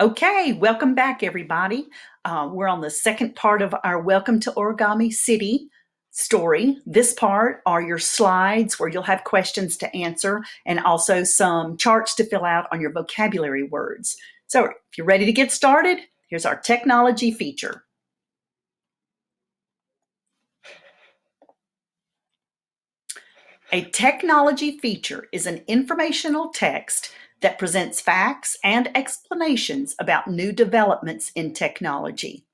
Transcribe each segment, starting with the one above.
Okay, welcome back, everybody. We're on the second part of our Welcome to Origami City story. This part are your slides where you'll have questions to answer and also some charts to fill out on your vocabulary words. So if you're ready to get started, here's our technology feature. A technology feature is an informational text that presents facts and explanations about new developments in technology.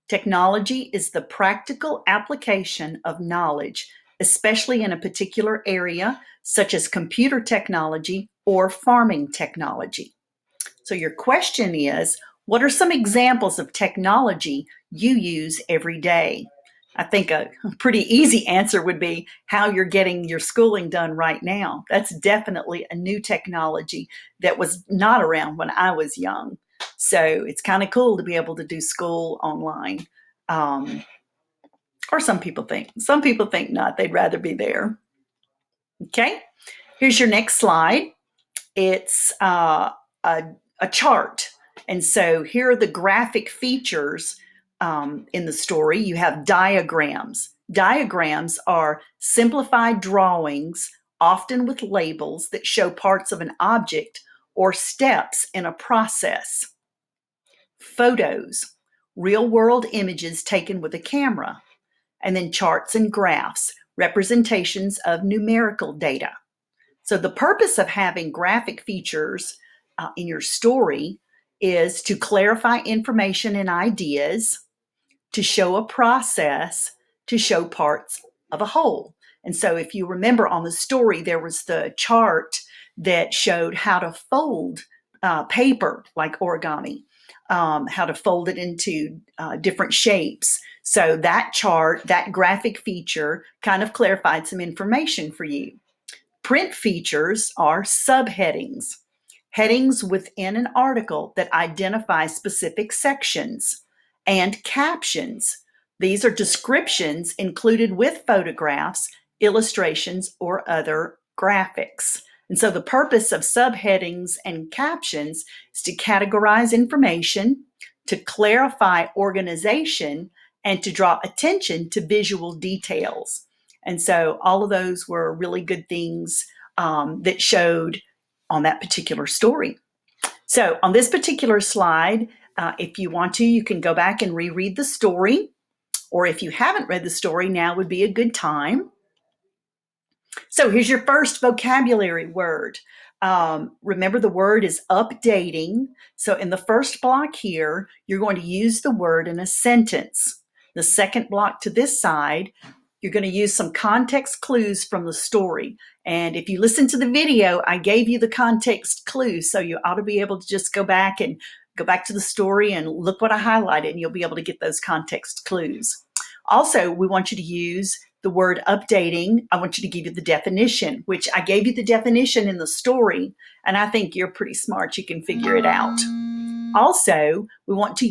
Technology is the practical application of knowledge, especially in a particular area, such as computer technology or farming technology. So your question is, what are some examples of technology you use every day? I think a pretty easy answer would be how you're getting your schooling done right now. That's definitely a new technology that was not around when I was young. So it's kind of cool to be able to do school online. Or some people think. Some people think not. They'd rather be there. Okay, here's your next slide. It's a chart. And so here are the graphic features in the story. You have diagrams. Diagrams are simplified drawings, often with labels that show parts of an object or steps in a process. Photos, real-world images taken with a camera. And then charts and graphs, representations of numerical data. So the purpose of having graphic features in your story is to clarify information and ideas, to show a process, to show parts of a whole. And so if you remember on the story, there was the chart that showed how to fold paper like origami, how to fold it into different shapes. So that chart, that graphic feature kind of clarified some information for you. Print features are subheadings, headings within an article that identify specific sections, and captions. These are descriptions included with photographs, illustrations, or other graphics. And so the purpose of subheadings and captions is to categorize information, to clarify organization, and to draw attention to visual details. And so all of those were really good things that showed on that particular story. So on this particular slide, if you want to, you can go back and reread the story. Or if you haven't read the story, now would be a good time. So here's your first vocabulary word. Remember, the word is updating. So in the first block here, you're going to use the word in a sentence. The second block to this side, you're going to use some context clues from the story. And if you listen to the video, I gave you the context clues. So you ought to be able to just go back to the story and look what I highlighted, and you'll be able to get those context clues. Also, we want you to use the word updating. I want you to give you the definition, which I gave you the definition in the story, and I think you're pretty smart. You can figure it out. Also, we want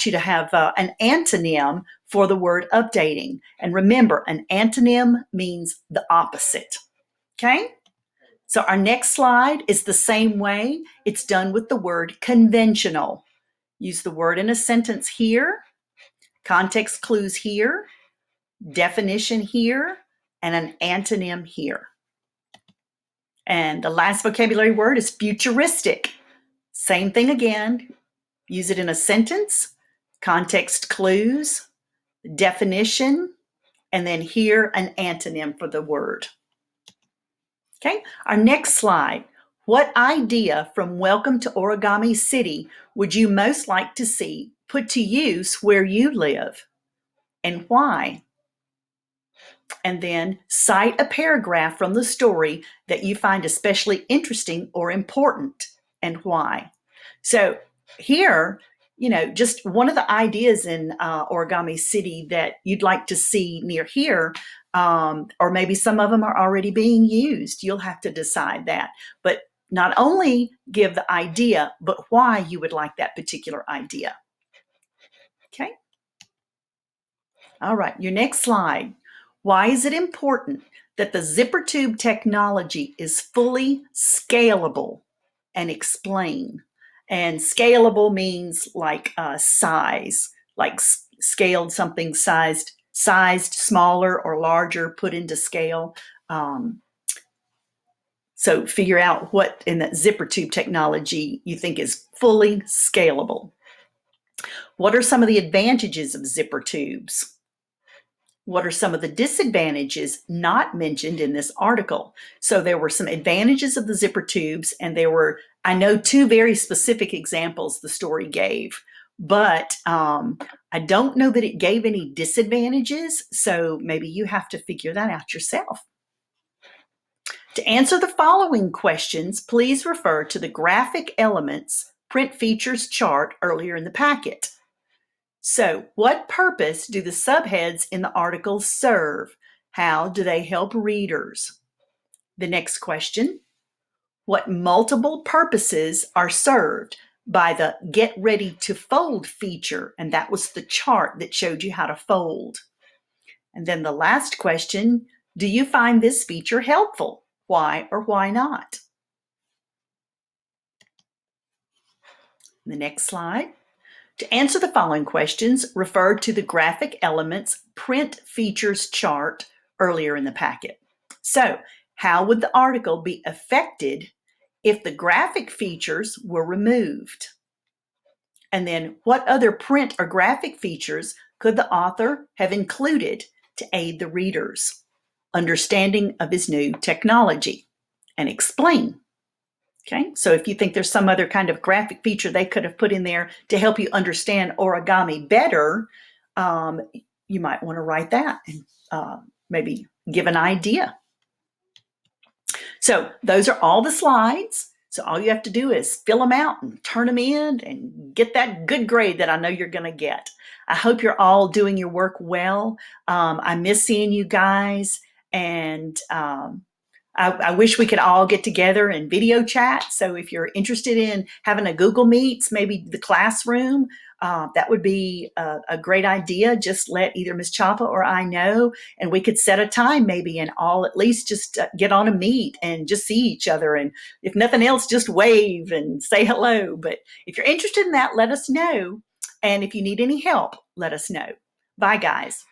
you to have an antonym for the word updating. And remember, an antonym means the opposite. Okay? So our next slide is the same way. It's done with the word conventional. Use the word in a sentence here, context clues here, definition here, and an antonym here. And the last vocabulary word is futuristic. Same thing again. Use it in a sentence, context clues, definition, and then here an antonym for the word. Okay, our next slide. What idea from Welcome to Origami City would you most like to see put to use where you live, and why? And then cite a paragraph from the story that you find especially interesting or important, and why. So here, just one of the ideas in Origami City that you'd like to see near here, or maybe some of them are already being used. You'll have to decide that. But not only give the idea, but why you would like that particular idea. Okay? All right, your next slide. Why is it important that the zipper tube technology is fully scalable? And explain. And scalable means like size, like scaled something sized smaller or larger, put into scale. So figure out what in that zipper tube technology you think is fully scalable. What are some of the advantages of zipper tubes? What are some of the disadvantages not mentioned in this article? So there were some advantages of the zipper tubes, and there were, I know, two very specific examples the story gave, but I don't know that it gave any disadvantages, so maybe you have to figure that out yourself. To answer the following questions, please refer to the graphic elements print features chart earlier in the packet. So, what purpose do the subheads in the article serve? How do they help readers? The next question, what multiple purposes are served by the Get Ready to Fold feature? And that was the chart that showed you how to fold. And then the last question, do you find this feature helpful? Why or why not? The next slide. To answer the following questions, refer to the graphic elements print features chart earlier in the packet. So, how would the article be affected if the graphic features were removed? And then, what other print or graphic features could the author have included to aid the reader's understanding of his new technology? And explain. Okay, so if you think there's some other kind of graphic feature they could have put in there to help you understand origami better, you might want to write that and maybe give an idea. So those are all the slides. So all you have to do is fill them out and turn them in and get that good grade that I know you're going to get. I hope you're all doing your work well. I miss seeing you guys, and I wish we could all get together and video chat. So if you're interested in having a Google Meets, maybe the classroom, that would be a great idea. Just let either Ms. Chapa or I know, and we could set a time maybe and all at least just get on a meet and just see each other. And if nothing else, just wave and say hello. But if you're interested in that, let us know. And if you need any help, let us know. Bye, guys.